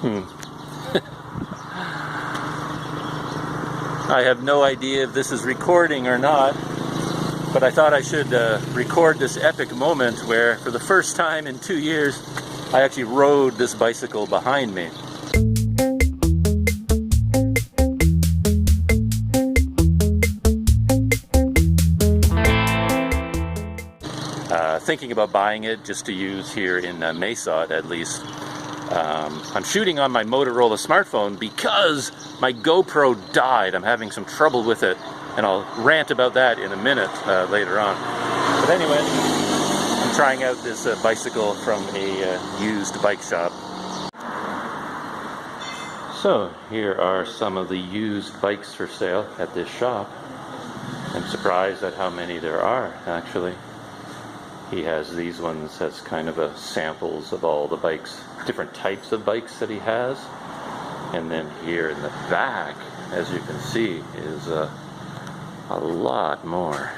I have no idea if this is recording or not, but I thought I should record this epic moment where, for the first time in 2 years, I actually rode this bicycle behind me. Thinking about buying it just to use here in Mesot at least. I'm shooting on my Motorola smartphone because my GoPro died. I'm having some trouble with it, and I'll rant about that in a minute later on. But anyway, I'm trying out this bicycle from a used bike shop. So here are some of the used bikes for sale at this shop. I'm surprised at how many there are, actually. He has these ones as kind of a samples of all the bikes, different types of bikes that he has. And then here in the back, as you can see, is a lot more.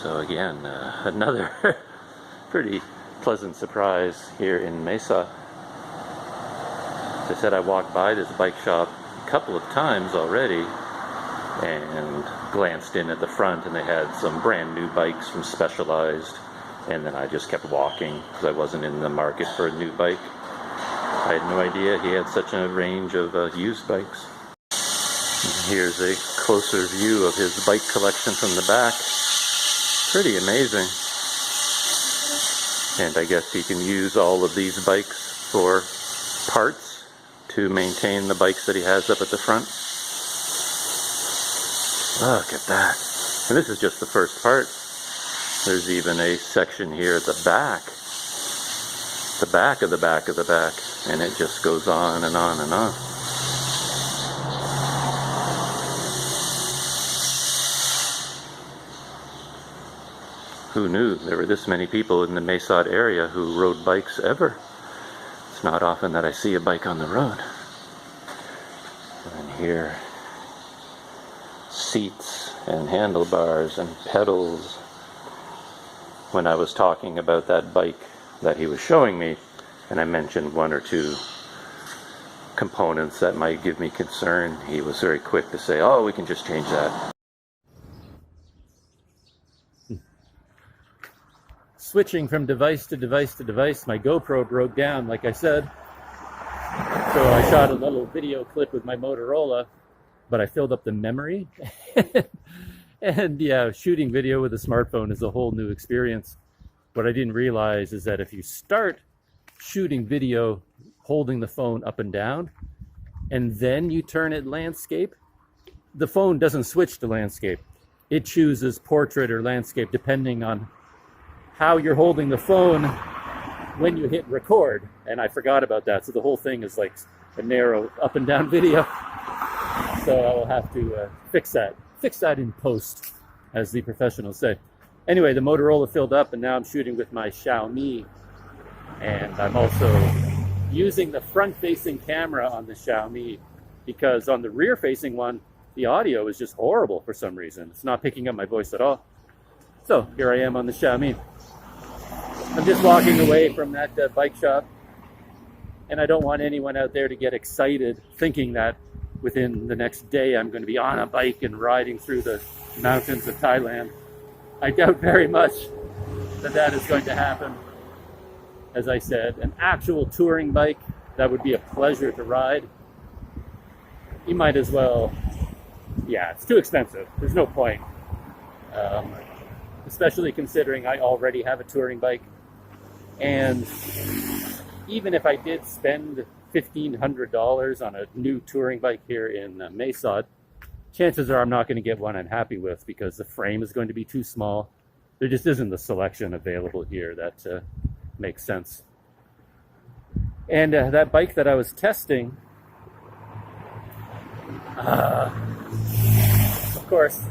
So again, another pretty pleasant surprise here in Mesa. As I said, I walked by this bike shop a couple of times already and glanced in at the front, and they had some brand new bikes from Specialized, and then I just kept walking because I wasn't in the market for a new bike. I had no idea he had such a range of used bikes. And here's a closer view of his bike collection from the back. Pretty amazing. And I guess he can use all of these bikes for parts to maintain the bikes that he has up at the front. Look at that. And this is just the first part. There's even a section here at the back. The back of the back of the back. And it just goes on and on and on. Who knew there were this many people in the Mesot area who rode bikes ever? It's not often that I see a bike on the road. And here, seats and handlebars and pedals. When I was talking about that bike that he was showing me, and I mentioned one or two components that might give me concern, he was very quick to say, oh, we can just change that. Switching from device to device to device, my GoPro broke down, like I said. So I shot a little video clip with my Motorola, but I filled up the memory. And yeah, shooting video with a smartphone is a whole new experience. What I didn't realize is that if you start shooting video holding the phone up and down, and then you turn it landscape, the phone doesn't switch to landscape. It chooses portrait or landscape depending on how you're holding the phone when you hit record. And I forgot about that. So the whole thing is like a narrow up and down video. So I'll have to fix that in post, as the professionals say. Anyway, the Motorola filled up, and now I'm shooting with my Xiaomi. And I'm also using the front-facing camera on the Xiaomi, because on the rear-facing one, the audio is just horrible for some reason. It's not picking up my voice at all. So here I am on the Xiaomi. I'm just walking away from that bike shop, and I don't want anyone out there to get excited thinking that within the next day I'm going to be on a bike and riding through the mountains of Thailand. I doubt very much that that is going to happen. As I said, an actual touring bike, that would be a pleasure to ride. You might as well, yeah, it's too expensive. There's no point. Especially considering I already have a touring bike. And even if I did spend $1,500 on a new touring bike here in Mesot, chances are I'm not going to get one I'm happy with, because the frame is going to be too small. There just isn't the selection available here that makes sense. And that bike that I was testing, of course,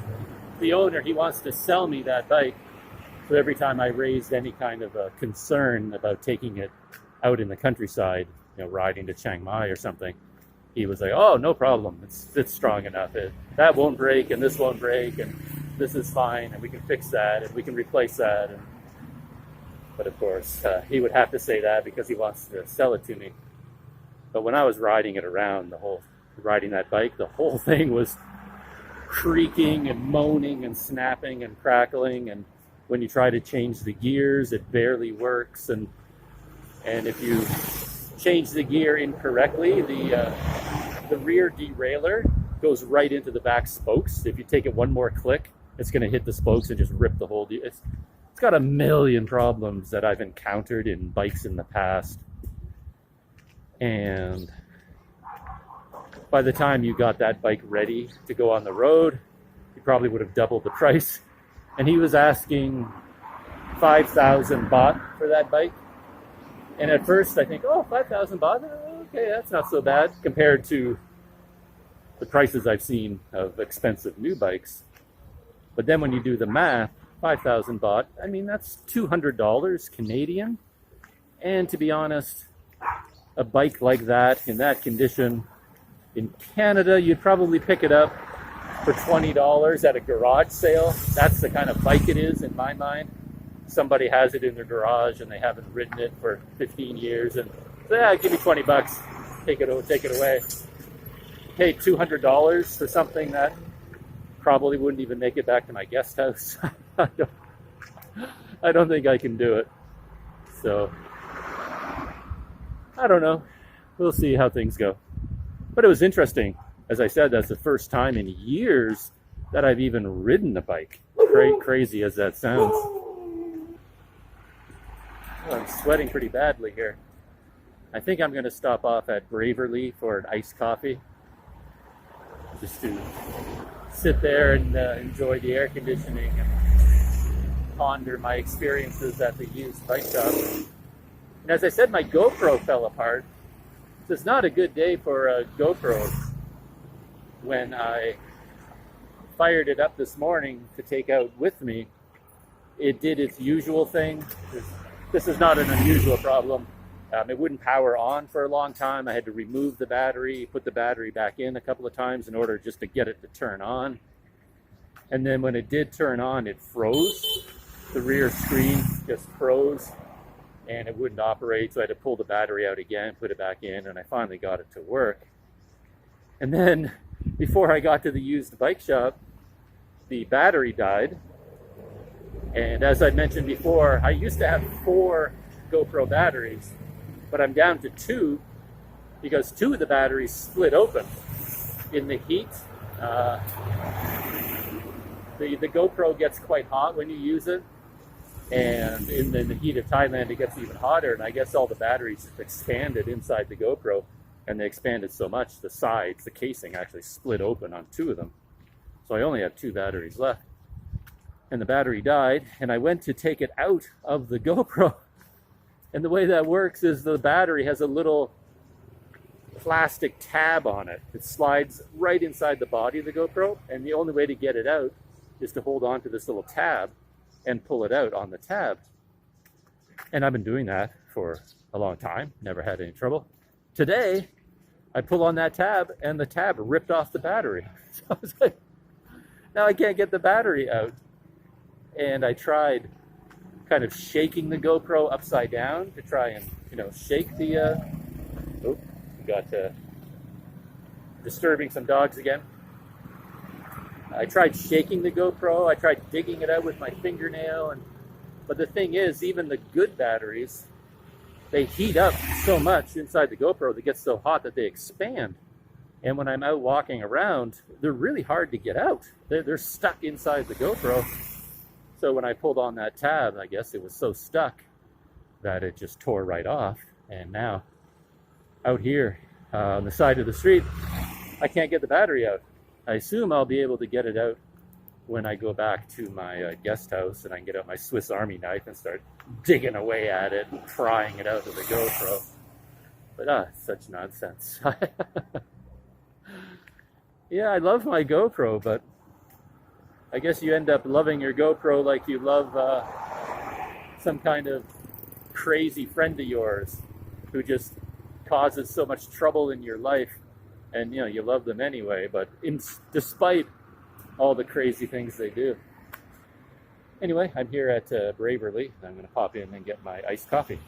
the owner, he wants to sell me that bike. So every time I raised any kind of a concern about taking it out in the countryside, you know, riding to Chiang Mai or something, he was like, oh, no problem. It's strong enough. That won't break, and this won't break, and this is fine, and we can fix that, and we can replace that. And But of course, he would have to say that because he wants to sell it to me. But when I was riding it around, riding that bike, the whole thing was creaking and moaning and snapping and crackling. And when you try to change the gears, it barely works. And if you change the gear incorrectly, the rear derailleur goes right into the back spokes. If you take it one more click, it's going to hit the spokes and just rip the whole. It's got a million problems that I've encountered in bikes in the past. And by the time you got that bike ready to go on the road, you probably would have doubled the price. And he was asking 5,000 baht for that bike. And at first I think, 5,000 baht? Okay, that's not so bad compared to the prices I've seen of expensive new bikes. But then when you do the math, 5,000 baht, I mean, that's $200 Canadian. And to be honest, a bike like that, in that condition, in Canada, you'd probably pick it up for $20 at a garage sale. That's the kind of bike it is in my mind. Somebody has it in their garage and they haven't ridden it for 15 years and say, give me 20 bucks, take it away. Pay $200 for something that probably wouldn't even make it back to my guest house. I don't think I can do it. So, I don't know. We'll see how things go. But it was interesting. As I said, that's the first time in years that I've even ridden a bike. Crazy as that sounds. I'm sweating pretty badly here. I think I'm going to stop off at Braverly for an iced coffee. Just to sit there and enjoy the air conditioning and ponder my experiences at the used bike shop. And as I said, my GoPro fell apart. So it's not a good day for a GoPro. When I fired it up this morning to take out with me, it did its usual thing. This is not an unusual problem. It wouldn't power on for a long time. I had to remove the battery, put the battery back in a couple of times in order just to get it to turn on. And then when it did turn on, it froze. The rear screen just froze and it wouldn't operate. So I had to pull the battery out again, put it back in, and I finally got it to work. And then before I got to the used bike shop, the battery died. And as I mentioned before, I used to have 4 GoPro batteries, but I'm down to 2 because 2 of the batteries split open in the heat. The GoPro gets quite hot when you use it, and in the heat of Thailand it gets even hotter, and I guess all the batteries just expanded inside the GoPro, and they expanded so much the sides, the casing actually split open on 2 of them. So I only have 2 batteries left. And the battery died, and I went to take it out of the GoPro. And the way that works is the battery has a little plastic tab on it. It slides right inside the body of the GoPro, and the only way to get it out is to hold on to this little tab and pull it out on the tab. And I've been doing that for a long time, never had any trouble. Today, I pull on that tab, and the tab ripped off the battery. So I was like, now I can't get the battery out. And I tried kind of shaking the GoPro upside down to try and, shake the, disturbing some dogs again. I tried shaking the GoPro, I tried digging it out with my fingernail, but the thing is, even the good batteries, they heat up so much inside the GoPro that gets so hot that they expand. And when I'm out walking around, they're really hard to get out. They're stuck inside the GoPro. So when I pulled on that tab, I guess it was so stuck that it just tore right off. And now, out here on the side of the street, I can't get the battery out. I assume I'll be able to get it out when I go back to my guest house and I can get out my Swiss Army knife and start digging away at it and prying it out of the GoPro. But such nonsense. Yeah, I love my GoPro, but I guess you end up loving your GoPro like you love some kind of crazy friend of yours who just causes so much trouble in your life, and you love them anyway, but despite all the crazy things they do. Anyway, I'm here at Braverly. I'm going to pop in and get my iced coffee.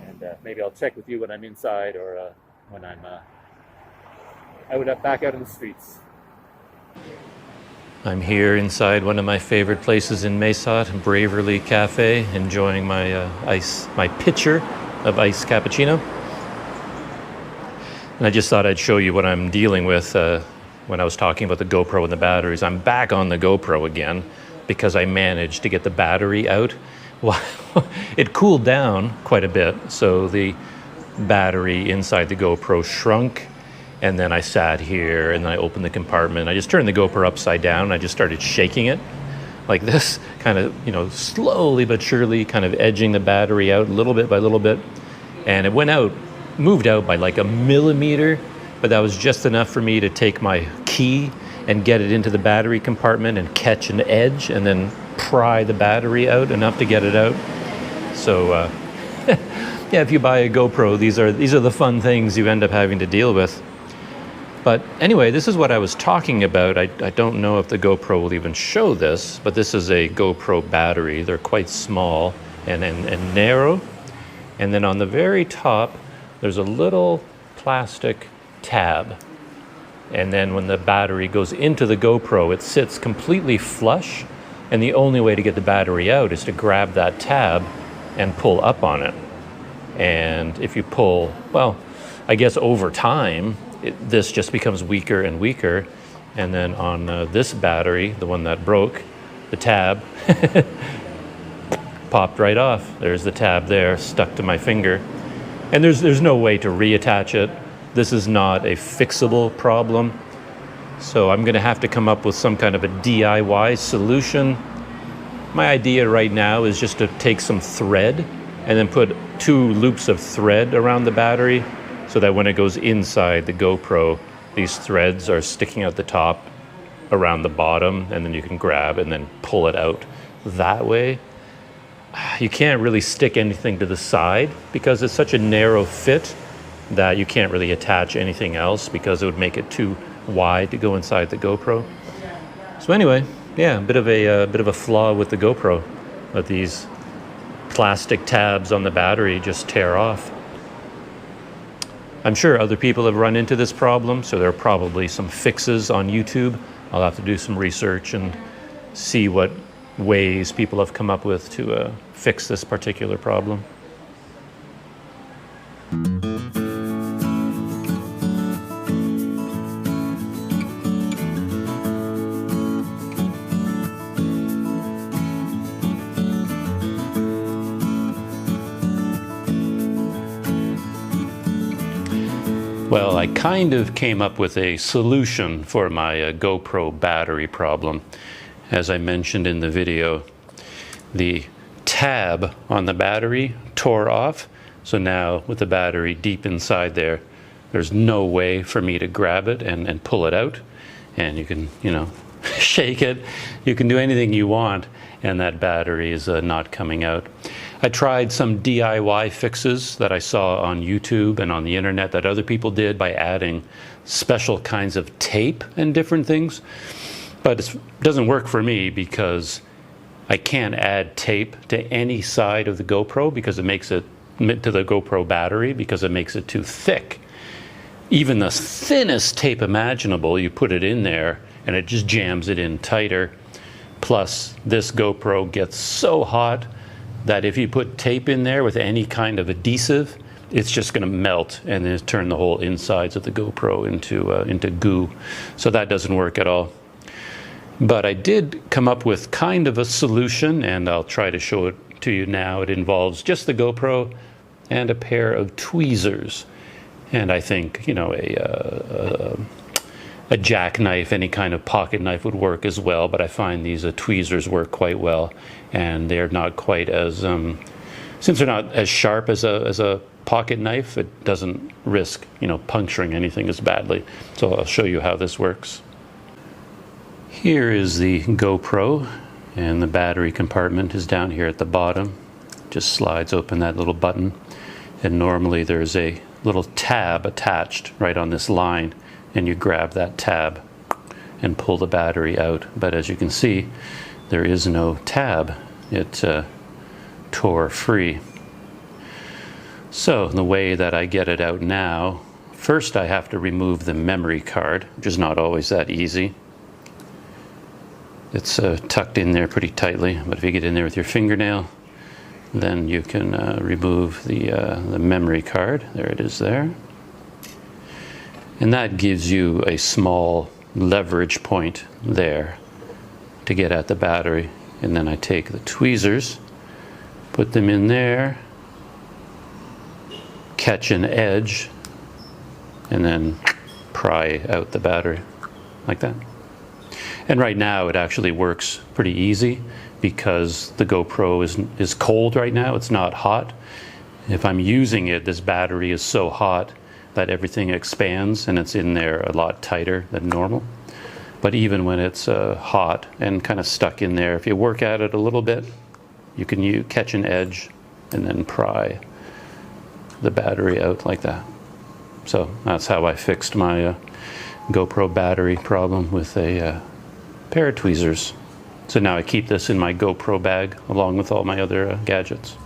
And maybe I'll check with you when I'm inside or when I'm back out in the streets. I'm here inside one of my favorite places in Mesot, Braverly Cafe, enjoying my my pitcher of iced cappuccino. And I just thought I'd show you what I'm dealing with when I was talking about the GoPro and the batteries. I'm back on the GoPro again because I managed to get the battery out. Well, it cooled down quite a bit, so the battery inside the GoPro shrunk. And then I sat here and then I opened the compartment. I just turned the GoPro upside down and I just started shaking it like this, kind of, slowly but surely kind of edging the battery out little bit by little bit. And it moved out by like a millimeter, but that was just enough for me to take my key and get it into the battery compartment and catch an edge and then pry the battery out enough to get it out. So, yeah, if you buy a GoPro, these are the fun things you end up having to deal with. But anyway, this is what I was talking about. I don't know if the GoPro will even show this, but this is a GoPro battery. They're quite small and narrow. And then on the very top, there's a little plastic tab. And then when the battery goes into the GoPro, it sits completely flush. And the only way to get the battery out is to grab that tab and pull up on it. And if you pull, well, I guess over time, this just becomes weaker and weaker. And then on this battery, the one that broke, the tab popped right off. There's the tab there, stuck to my finger. And there's no way to reattach it. This is not a fixable problem. So I'm gonna have to come up with some kind of a DIY solution. My idea right now is just to take some thread and then put 2 loops of thread around the battery so that when it goes inside the GoPro, these threads are sticking out the top around the bottom, and then you can grab and then pull it out that way. You can't really stick anything to the side because it's such a narrow fit that you can't really attach anything else because it would make it too wide to go inside the GoPro. So anyway, yeah, a bit of a flaw with the GoPro, but these plastic tabs on the battery just tear off. I'm sure other people have run into this problem, so there are probably some fixes on YouTube. I'll have to do some research and see what ways people have come up with to fix this particular problem. Well, I kind of came up with a solution for my GoPro battery problem. As I mentioned in the video, the tab on the battery tore off. So now with the battery deep inside there, there's no way for me to grab it and pull it out. And you can, shake it. You can do anything you want, and that battery is not coming out. I tried some DIY fixes that I saw on YouTube and on the internet that other people did by adding special kinds of tape and different things. But it doesn't work for me because I can't add tape to any side of the GoPro because it makes it, to the GoPro battery, because it makes it too thick. Even the thinnest tape imaginable, you put it in there and it just jams it in tighter. Plus, this GoPro gets so hot that if you put tape in there with any kind of adhesive, it's just going to melt and then turn the whole insides of the GoPro into goo. So that doesn't work at all. But I did come up with kind of a solution, and I'll try to show it to you now. It involves just the GoPro and a pair of tweezers. And I think, a jackknife, any kind of pocket knife would work as well, but I find these tweezers work quite well, and they're not quite as, since they're not as sharp as a pocket knife, it doesn't risk, puncturing anything as badly. So I'll show you how this works. Here is the GoPro, and the battery compartment is down here at the bottom. Just slides open that little button, and normally there's a little tab attached right on this line, and you grab that tab and pull the battery out. But as you can see, there is no tab. It tore free. So the way that I get it out now, first I have to remove the memory card, which is not always that easy. It's tucked in there pretty tightly, but if you get in there with your fingernail, then you can remove the memory card. There it is there. And that gives you a small leverage point there to get at the battery. And then I take the tweezers, put them in there, catch an edge, and then pry out the battery like that. And right now it actually works pretty easy because the GoPro is cold right now. It's not hot. If I'm using it, this battery is so hot that everything expands and it's in there a lot tighter than normal. But even when it's hot and kind of stuck in there, if you work at it a little bit, you can catch an edge and then pry the battery out like that. So that's how I fixed my GoPro battery problem with a pair of tweezers. So now I keep this in my GoPro bag along with all my other gadgets.